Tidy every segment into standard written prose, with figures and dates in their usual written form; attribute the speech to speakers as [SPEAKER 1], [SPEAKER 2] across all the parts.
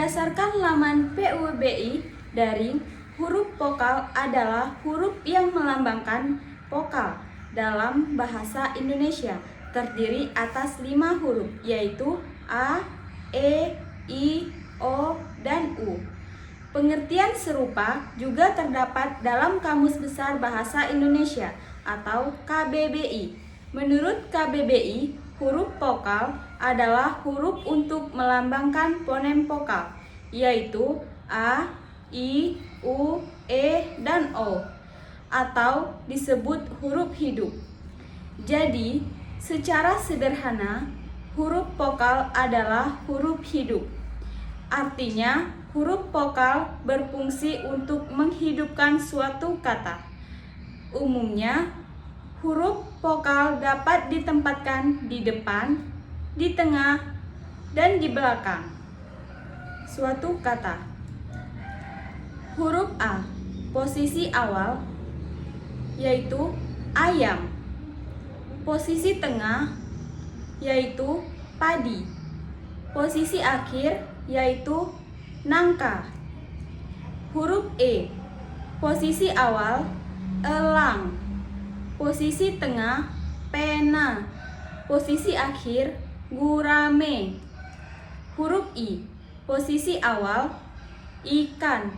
[SPEAKER 1] Berdasarkan laman PUBI Daring, huruf vokal adalah huruf yang melambangkan vokal dalam bahasa Indonesia. Terdiri atas 5 huruf, yaitu A, E, I, O, dan U. Pengertian serupa juga terdapat dalam Kamus Besar Bahasa Indonesia atau KBBI. Menurut KBBI, huruf vokal adalah huruf untuk melambangkan fonem vokal, yaitu A, I, U, E, dan O, atau disebut huruf hidup. Jadi, secara sederhana, huruf vokal adalah huruf hidup. Artinya, huruf vokal berfungsi untuk menghidupkan suatu kata. Umumnya, huruf vokal dapat ditempatkan di depan, di tengah, dan di belakang suatu kata. Huruf A, posisi awal, yaitu ayam. Posisi tengah, yaitu padi. Posisi akhir, yaitu nangka. Huruf E, posisi awal, elang. Posisi tengah, pena. Posisi akhir, gurame. Huruf I, posisi awal, ikan.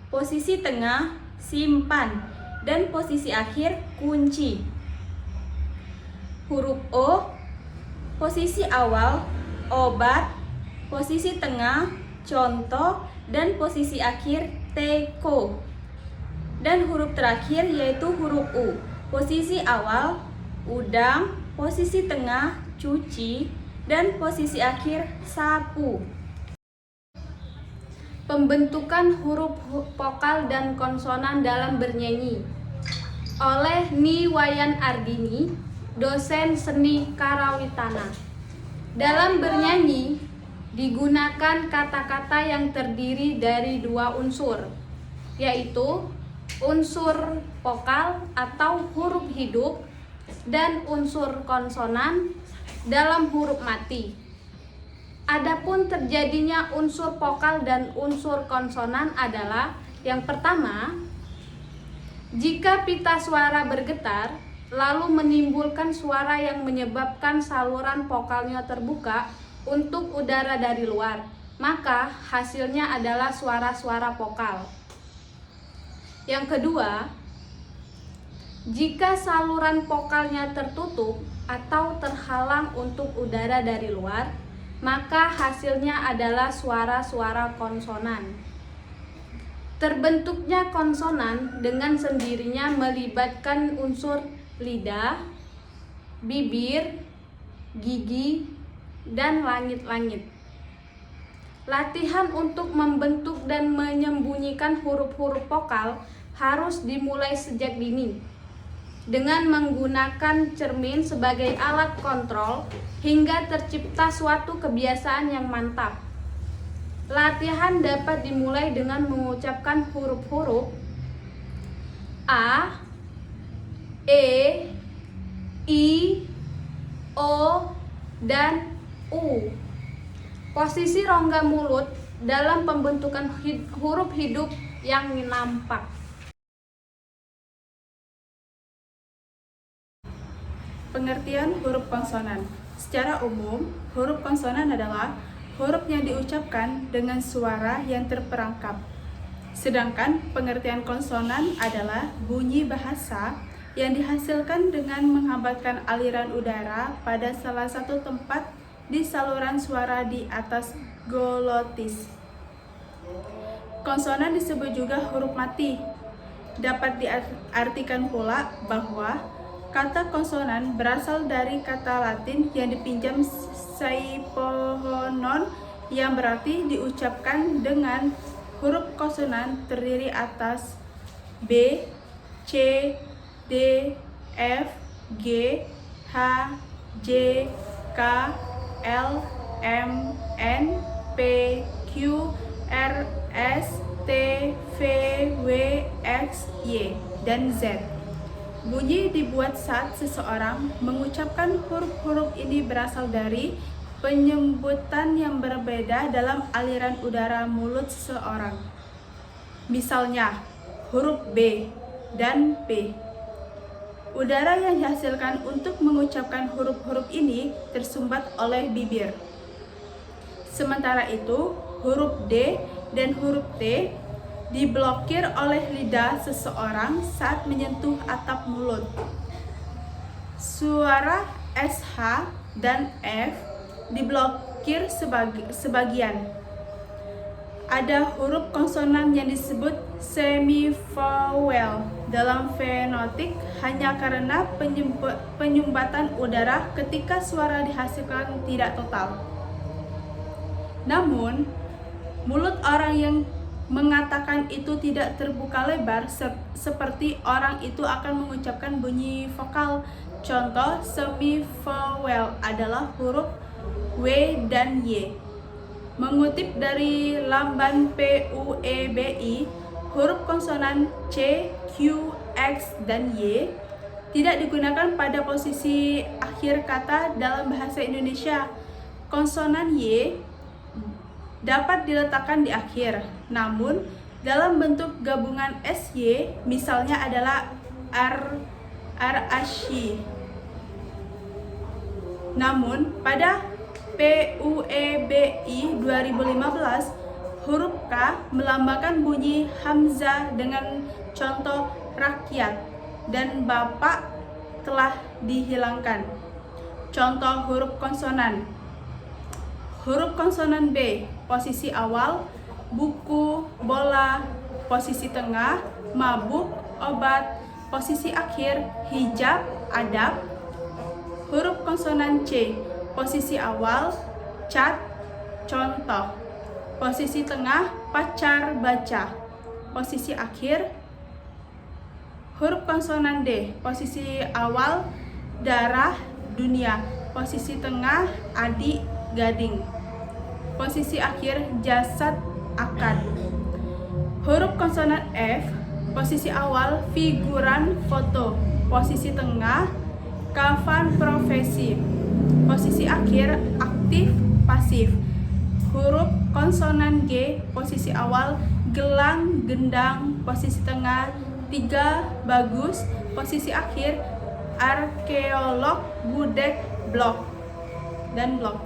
[SPEAKER 1] Posisi tengah, simpan. Dan posisi akhir, kunci. Huruf O, posisi awal, obat. Posisi tengah, contoh. Dan posisi akhir, teko. Dan huruf terakhir yaitu huruf U. Posisi awal, udang. Posisi tengah, cuci. Dan posisi akhir, sapu. Pembentukan huruf vokal dan konsonan dalam bernyanyi oleh Ni Wayan Ardini, dosen seni Karawitana. Dalam bernyanyi digunakan kata-kata yang terdiri dari 2 unsur, yaitu unsur vokal atau huruf hidup dan unsur konsonan dalam huruf mati. Adapun terjadinya unsur vokal dan unsur konsonan adalah yang pertama, jika pita suara bergetar lalu menimbulkan suara yang menyebabkan saluran vokalnya terbuka untuk udara dari luar, maka hasilnya adalah suara-suara vokal. Yang kedua, jika saluran vokalnya tertutup atau terhalang untuk udara dari luar, maka hasilnya adalah suara-suara konsonan. Terbentuknya konsonan dengan sendirinya melibatkan unsur lidah, bibir, gigi, dan langit-langit. Latihan untuk membentuk dan menyembunyikan huruf-huruf vokal harus dimulai sejak dini dengan menggunakan cermin sebagai alat kontrol hingga tercipta suatu kebiasaan yang mantap. Latihan dapat dimulai dengan mengucapkan huruf-huruf A, E, I, O, dan U. Posisi rongga mulut dalam pembentukan huruf hidup yang nampak.
[SPEAKER 2] Pengertian huruf konsonan. Secara umum, huruf konsonan adalah huruf yang diucapkan dengan suara yang terperangkap. Sedangkan pengertian konsonan adalah bunyi bahasa yang dihasilkan dengan menghambatkan aliran udara pada salah satu tempat di saluran suara di atas glotis. Konsonan disebut juga huruf mati. Dapat diartikan pula bahwa kata konsonan berasal dari kata Latin yang dipinjam saipohonon yang berarti diucapkan dengan huruf konsonan terdiri atas B, C, D, F, G, H, J, K, L, M, N, P, Q, R, S, T, V, W, X, Y, dan Z. Bunyi dibuat saat seseorang mengucapkan huruf-huruf ini berasal dari penyebutan yang berbeda dalam aliran udara mulut seseorang. Misalnya, huruf B dan P. Udara yang dihasilkan untuk mengucapkan huruf-huruf ini tersumbat oleh bibir. Sementara itu, huruf D dan huruf T diblokir oleh lidah seseorang saat menyentuh atap mulut. Suara SH dan F diblokir sebagian. Ada huruf konsonan yang disebut semivowel dalam fenotik hanya karena penyumbatan udara ketika suara dihasilkan tidak total. Namun, mulut orang yang mengatakan itu tidak terbuka lebar seperti orang itu akan mengucapkan bunyi vokal. Contoh semivowel adalah huruf W dan Y. Mengutip dari lamban PUEBI, huruf konsonan C, Q, X, dan Y tidak digunakan pada posisi akhir kata dalam bahasa Indonesia. Konsonan Y dapat diletakkan di akhir, namun dalam bentuk gabungan SY misalnya adalah RASY. Namun pada PUEBI 2015, huruf K melambangkan bunyi hamzah dengan contoh rakyat dan bapak telah dihilangkan. Contoh huruf konsonan. Huruf konsonan B, posisi awal, buku, bola, posisi tengah, mabuk, obat, posisi akhir, hijab, adab. Huruf konsonan C, posisi awal, cat, contoh. Posisi tengah, pacar, baca. Posisi akhir, huruf konsonan D, posisi awal, darah, dunia. Posisi tengah, adik, gading. Posisi akhir, jasad, akad. Huruf konsonan F, posisi awal, figuran, foto. Posisi tengah, kafan, profesi. Posisi akhir, aktif, pasif. Huruf konsonan G, posisi awal, gelang, gendang. Posisi tengah, tiga, bagus. Posisi akhir, arkeolog, gudeg, blok, dan blok.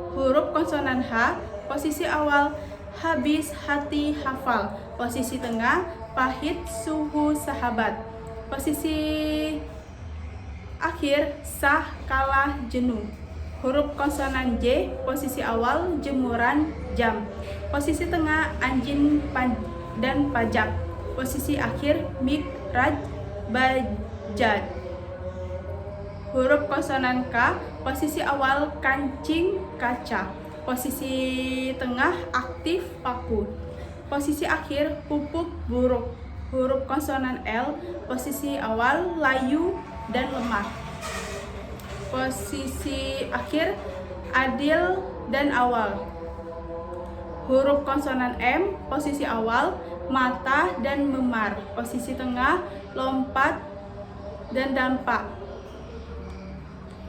[SPEAKER 2] Huruf konsonan H, posisi awal, habis, hati, hafal. Posisi tengah, pahit, suhu, sahabat. Posisi akhir, sah, kalah, jenuh. Huruf konsonan J, posisi awal, jemuran, jam. Posisi tengah, anjing, dan pajak. Posisi akhir, mikraj, bajaj. Huruf konsonan K, posisi awal, kancing, kaca. Posisi tengah, aktif, paku. Posisi akhir, pupuk, buruk. Huruf konsonan L, posisi awal, layu, dan lemah. Posisi akhir, adil dan awal. Huruf konsonan M, posisi awal, mata dan memar. Posisi tengah, lompat dan dampak.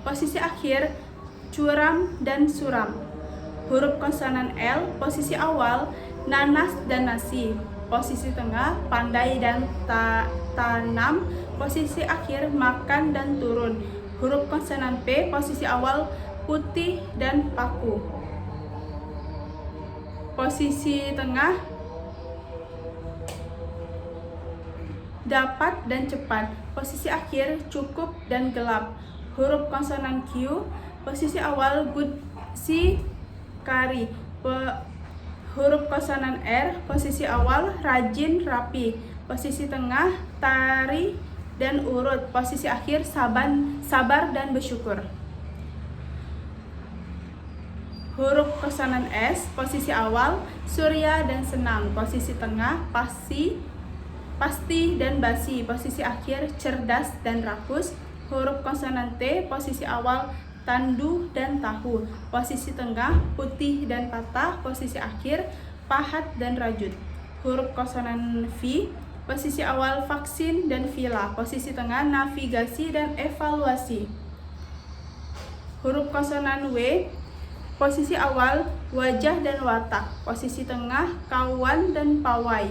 [SPEAKER 2] Posisi akhir, curam dan suram. Huruf konsonan L, posisi awal, nanas dan nasi. Posisi tengah, pandai dan tanam. Posisi akhir, makan dan turun. Huruf konsonan P, posisi awal, putih dan paku. Posisi tengah, dapat dan cepat. Posisi akhir, cukup dan gelap. Huruf konsonan Q, posisi awal, gusi, kari. Huruf konsonan R, posisi awal, rajin, rapi. Posisi tengah, tari dan urut. Posisi akhir, sabar dan bersyukur. Huruf konsonan S, posisi awal, surya dan senang. Posisi tengah, pasti dan basi. Posisi akhir, cerdas dan rakus. Huruf konsonan T, posisi awal, tandu dan tahu. Posisi tengah, putih dan patah. Posisi akhir, pahat dan rajut. Huruf konsonan V, posisi awal, vaksin dan villa. Posisi tengah, navigasi dan evaluasi. Huruf konsonan W, posisi awal wajah dan watak, posisi tengah kawan dan pawai.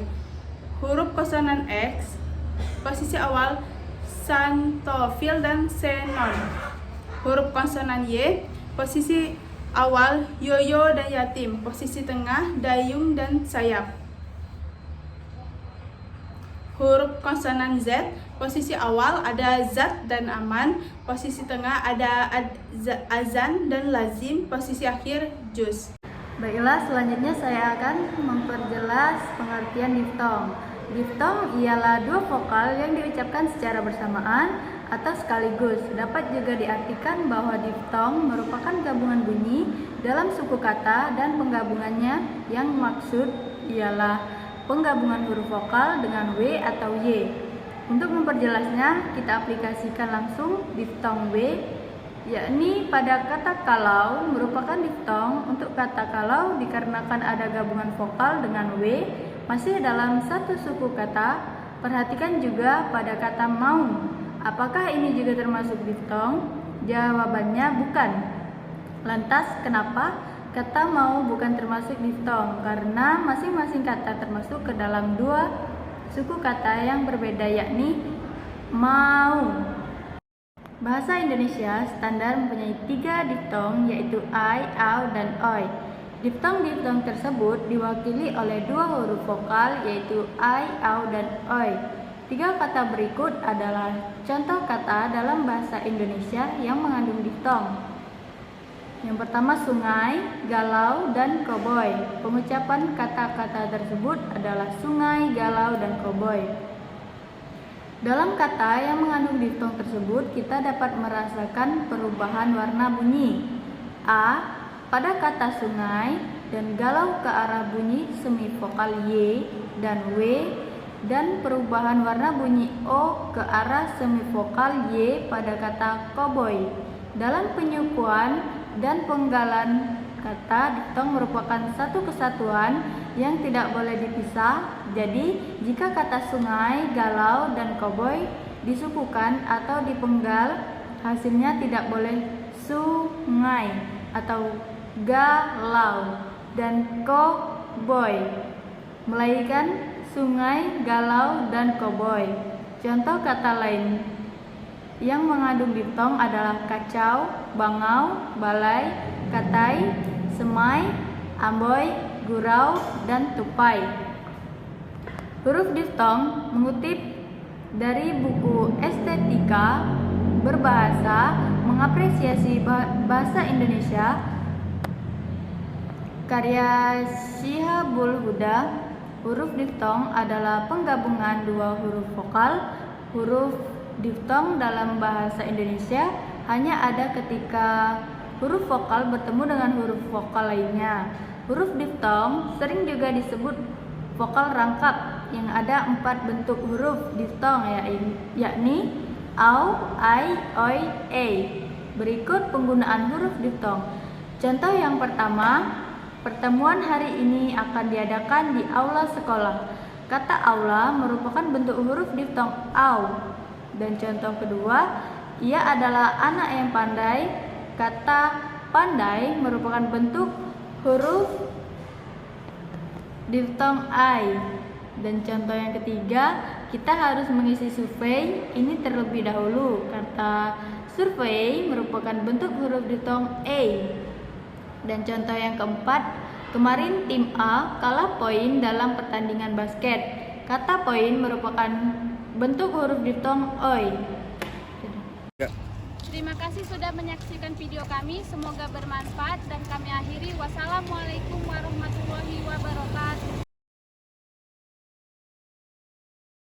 [SPEAKER 2] Huruf konsonan X, posisi awal santofil dan xenon. Huruf konsonan Y, posisi awal yoyo dan yatim, posisi tengah dayung dan sayap. Huruf konsonan Z, posisi awal ada zat dan aman, posisi tengah ada azan dan lazim, posisi akhir juz.
[SPEAKER 3] Baiklah, selanjutnya saya akan memperjelas pengertian diftong. Diftong ialah dua vokal yang diucapkan secara bersamaan atau sekaligus. Dapat juga diartikan bahwa diftong merupakan gabungan bunyi dalam suku kata dan penggabungannya yang maksud ialah penggabungan huruf vokal dengan W atau Y. Untuk memperjelasnya, kita aplikasikan langsung diftong W, yakni pada kata kalau merupakan diftong untuk kata kalau dikarenakan ada gabungan vokal dengan W masih dalam satu suku kata. Perhatikan juga pada kata mau. Apakah ini juga termasuk diftong? Jawabannya bukan. Lantas kenapa kata mau bukan termasuk diftong? Karena masing-masing kata termasuk ke dalam dua suku kata yang berbeda, yakni mau. Bahasa Indonesia standar mempunyai 3 diftong, yaitu ai, au, dan oi. Diftong-diftong tersebut diwakili oleh 2 huruf vokal, yaitu ai, au, dan oi. 3 kata berikut adalah contoh kata dalam bahasa Indonesia yang mengandung diftong. Yang pertama sungai, galau, dan koboi. Pengucapan kata-kata tersebut adalah sungai, galau, dan koboi. Dalam kata yang mengandung diftong tersebut, kita dapat merasakan perubahan warna bunyi. A pada kata sungai dan galau ke arah bunyi semivokal Y dan W, dan perubahan warna bunyi O ke arah semivokal Y pada kata koboi. Dalam penyukuan dan penggalan kata, diftong merupakan satu kesatuan yang tidak boleh dipisah. Jadi, jika kata sungai, galau, dan koboi disukukan atau dipenggal, hasilnya tidak boleh sungai atau galau dan koboi, melainkan sungai, galau, dan koboi. Contoh kata lain yang mengandung diftong adalah kacau, bangau, balai, katai, semai, amboi, gurau, dan tupai. Huruf diftong mengutip dari buku Estetika Berbahasa Mengapresiasi Bahasa Indonesia karya Syihabul Huda. Huruf diftong adalah penggabungan 2 huruf vokal. Huruf diftong dalam bahasa Indonesia hanya ada ketika huruf vokal bertemu dengan huruf vokal lainnya. Huruf diftong sering juga disebut vokal rangkap yang ada 4 bentuk huruf diftong, yakni au, ai, oi, e. Berikut penggunaan huruf diftong. Contoh yang pertama, pertemuan hari ini akan diadakan di aula sekolah. Kata aula merupakan bentuk huruf diftong au. Dan contoh kedua, ia adalah anak yang pandai. Kata pandai merupakan bentuk huruf diftong ai. Dan contoh yang ketiga, kita harus mengisi survei ini terlebih dahulu. Kata survei merupakan bentuk huruf diftong e. Dan contoh yang keempat, kemarin tim A kalah poin dalam pertandingan basket. Kata poin merupakan bentuk huruf diftong oi.
[SPEAKER 1] Terima kasih sudah menyaksikan video kami, semoga bermanfaat dan kami akhiri. Wassalamualaikum warahmatullahi wabarakatuh.